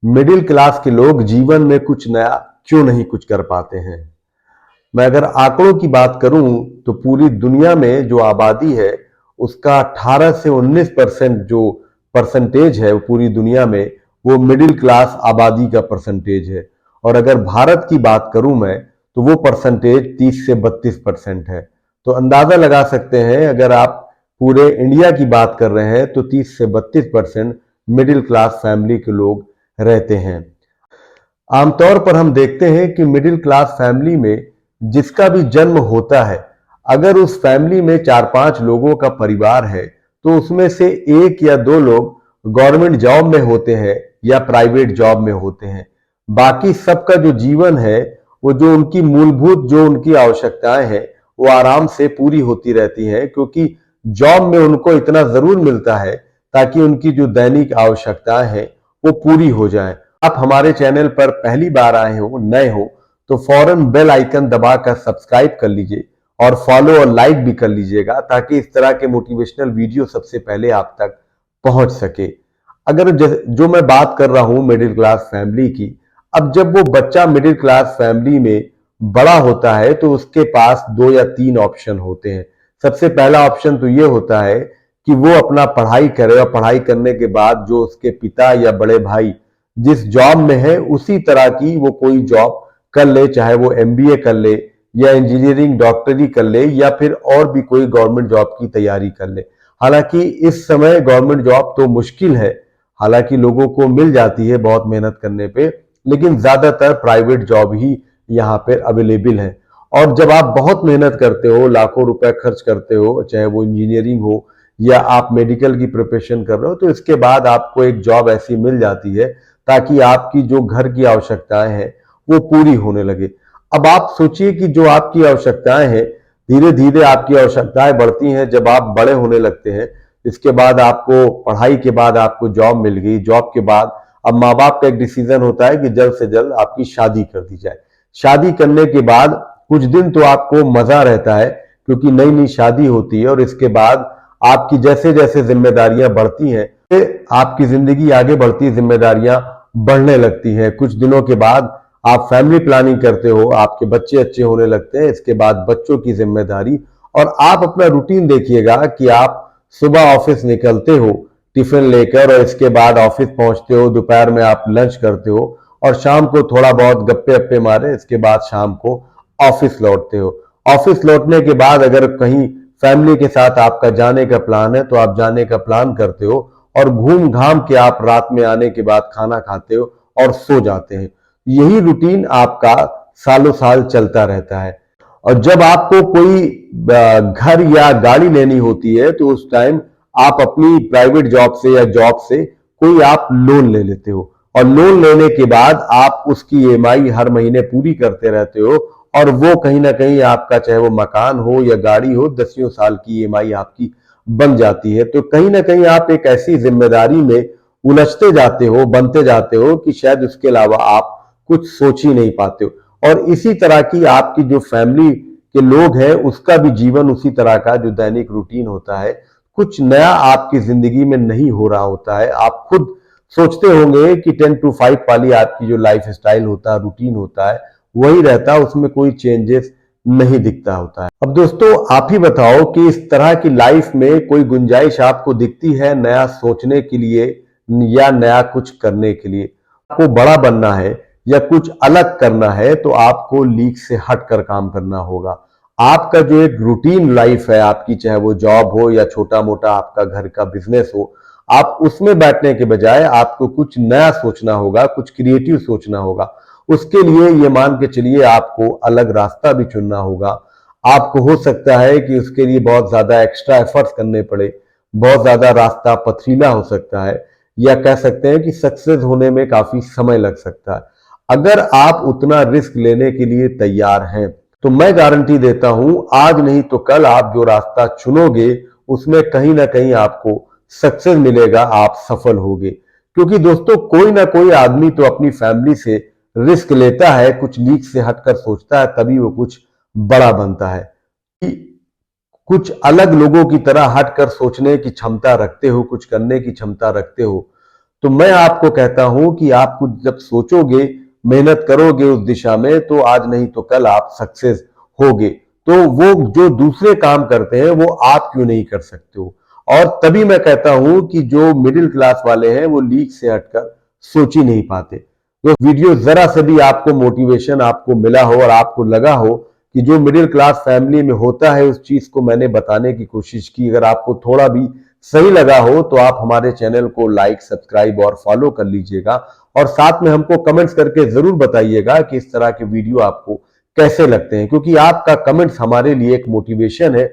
Middle class के लोग जीवन में कुछ नया क्यों नहीं कुछ कर पाते हैं। मैं अगर आंकड़ों की बात करूं तो पूरी दुनिया में जो आबादी है उसका 18 से 19% जो परसेंटेज है वो पूरी दुनिया में वो मिडिल क्लास आबादी का परसेंटेज है। और अगर भारत की बात करूं मैं तो वो परसेंटेज 30 से 32% है। तो अंदाजा लगा सकते हैं अगर आप पूरे इंडिया की बात कर रहे हैं तो 30 से 32% मिडिल क्लास फैमिली के लोग रहते हैं। आमतौर पर हम देखते हैं कि मिडिल क्लास फैमिली में जिसका भी जन्म होता है, अगर उस फैमिली में 4-5 लोगों का परिवार है तो उसमें से 1 या 2 लोग गवर्नमेंट जॉब में होते हैं या प्राइवेट जॉब में होते हैं। बाकी सबका जो जीवन है वो जो उनकी मूलभूत जो उनकी आवश्यकताएं हैं वो आराम से पूरी होती रहती हैं, क्योंकि जॉब में उनको इतना जरूर मिलता है ताकि उनकी जो दैनिक आवश्यकताएं हैं वो पूरी हो जाए। आप हमारे चैनल पर पहली बार आए हो, नए हो, तो फौरन बेल आइकन दबाकर सब्सक्राइब कर लीजिए और फॉलो और लाइक भी कर लीजिएगा ताकि इस तरह के मोटिवेशनल वीडियो सबसे पहले आप तक पहुंच सके। अगर जो मैं बात कर रहा हूं मिडिल क्लास फैमिली की, अब जब वो बच्चा मिडिल क्लास फैमिली में बड़ा होता है तो उसके पास 2 या 3 ऑप्शन होते हैं। सबसे पहला ऑप्शन तो ये होता है कि वो अपना पढ़ाई करे और पढ़ाई करने के बाद जो उसके पिता या बड़े भाई जिस जॉब में है उसी तरह की वो कोई जॉब कर ले, चाहे वो एमबीए कर ले या इंजीनियरिंग डॉक्टरी कर ले या फिर और भी कोई गवर्नमेंट जॉब की तैयारी कर ले। हालांकि इस समय गवर्नमेंट जॉब तो मुश्किल है, हालांकि लोगों को मिल जाती है बहुत मेहनत करने पे, लेकिन ज्यादातर प्राइवेट जॉब ही यहाँ पे अवेलेबल है। और जब आप बहुत मेहनत करते हो, लाखों रुपए खर्च करते हो, चाहे वो इंजीनियरिंग हो या आप मेडिकल की प्रिपरेशन कर रहे हो, तो इसके बाद आपको एक जॉब ऐसी मिल जाती है ताकि आपकी जो घर की आवश्यकताएं हैं वो पूरी होने लगे। अब आप सोचिए कि जो आपकी आवश्यकताएं हैं, धीरे धीरे आपकी आवश्यकताएं बढ़ती हैं जब आप बड़े होने लगते हैं। इसके बाद आपको पढ़ाई के बाद आपको जॉब मिल गई, जॉब के बाद अब माँ बाप का एक डिसीजन होता है कि जल्द से जल्द आपकी शादी कर दी जाए। शादी करने के बाद कुछ दिन तो आपको मजा रहता है क्योंकि नई नई शादी होती है, और इसके बाद आपकी जैसे जैसे जिम्मेदारियां बढ़ती हैं आपकी जिंदगी आगे बढ़ती, जिम्मेदारियां बढ़ने लगती हैं। कुछ दिनों के बाद आप फैमिली प्लानिंग करते हो, आपके बच्चे अच्छे होने लगते हैं, इसके बाद बच्चों की जिम्मेदारी। और आप अपना रूटीन देखिएगा कि आप सुबह ऑफिस निकलते हो टिफिन लेकर और इसके बाद ऑफिस पहुंचते हो, दोपहर में आप लंच करते हो और शाम को थोड़ा बहुत गप्पे अप्पे मारे, इसके बाद शाम को ऑफिस लौटते हो। ऑफिस लौटने के बाद अगर कहीं फैमिली के साथ आपका जाने का प्लान है तो आप जाने का प्लान करते हो और घूम घाम के आप रात में आने के बाद खाना खाते हो और सो जाते हैं। यही रूटीन आपका सालों साल चलता रहता है। और जब आपको कोई घर या गाड़ी लेनी होती है तो उस टाइम आप अपनी प्राइवेट जॉब से या जॉब से कोई आप लोन ले लेते हो, और लोन लेने के बाद आप उसकी ईएमआई हर महीने पूरी करते रहते हो, और वो कहीं ना कहीं आपका चाहे वो मकान हो या गाड़ी हो, 10 साल की ईएमआई आपकी बन जाती है। तो कहीं ना कहीं आप एक ऐसी जिम्मेदारी में उलझते जाते हो, बनते जाते हो कि शायद उसके अलावा आप कुछ सोच ही नहीं पाते हो। और इसी तरह की आपकी जो फैमिली के लोग हैं उसका भी जीवन उसी तरह का जो दैनिक रूटीन होता है, कुछ नया आपकी जिंदगी में नहीं हो रहा होता है। आप खुद सोचते होंगे कि 10 to 5 वाली आपकी जो लाइफ स्टाइल होता है, रूटीन होता है, वही रहता है, उसमें कोई चेंजेस नहीं दिखता होता है। अब दोस्तों आप ही बताओ कि इस तरह की लाइफ में कोई गुंजाइश आपको दिखती है नया सोचने के लिए या नया कुछ करने के लिए? आपको बड़ा बनना है या कुछ अलग करना है तो आपको लीक से हटकर काम करना होगा। आपका जो एक रूटीन लाइफ है आपकी, चाहे वो जॉब हो या छोटा मोटा आपका घर का बिजनेस हो, आप उसमें बैठने के बजाय आपको कुछ नया सोचना होगा, कुछ क्रिएटिव सोचना होगा। उसके लिए ये मान के चलिए आपको अलग रास्ता भी चुनना होगा। आपको हो सकता है कि उसके लिए बहुत ज्यादा एक्स्ट्रा एफर्ट्स करने पड़े, बहुत ज्यादा रास्ता पथरीला हो सकता है, या कह सकते हैं कि सक्सेस होने में काफी समय लग सकता है। अगर आप उतना रिस्क लेने के लिए तैयार हैं तो मैं गारंटी देता हूं आज नहीं तो कल आप जो रास्ता चुनोगे उसमें कहीं ना कहीं आपको सक्सेस मिलेगा, आप सफल होगे। क्योंकि दोस्तों कोई ना कोई आदमी तो अपनी फैमिली से रिस्क लेता है, कुछ लीक से हटकर सोचता है, तभी वो कुछ बड़ा बनता है। कुछ अलग लोगों की तरह हटकर सोचने की क्षमता रखते हो, कुछ करने की क्षमता रखते हो, तो मैं आपको कहता हूं कि आप कुछ जब सोचोगे, मेहनत करोगे उस दिशा में, तो आज नहीं तो कल आप सक्सेस होगे। तो वो जो दूसरे काम करते हैं वो आप क्यों नहीं कर सकते हो? और तभी मैं कहता हूं कि जो मिडिल क्लास वाले हैं वो लीक से हटकर सोच ही नहीं पाते। तो वीडियो जरा से भी आपको मोटिवेशन आपको मिला हो और आपको लगा हो कि जो मिडिल क्लास फैमिली में होता है उस चीज को मैंने बताने की कोशिश की, अगर आपको थोड़ा भी सही लगा हो तो आप हमारे चैनल को लाइक, सब्सक्राइब और फॉलो कर लीजिएगा। और साथ में हमको कमेंट्स करके जरूर बताइएगा कि इस तरह के वीडियो आपको कैसे लगते हैं, क्योंकि आपका कमेंट्स हमारे लिए एक मोटिवेशन है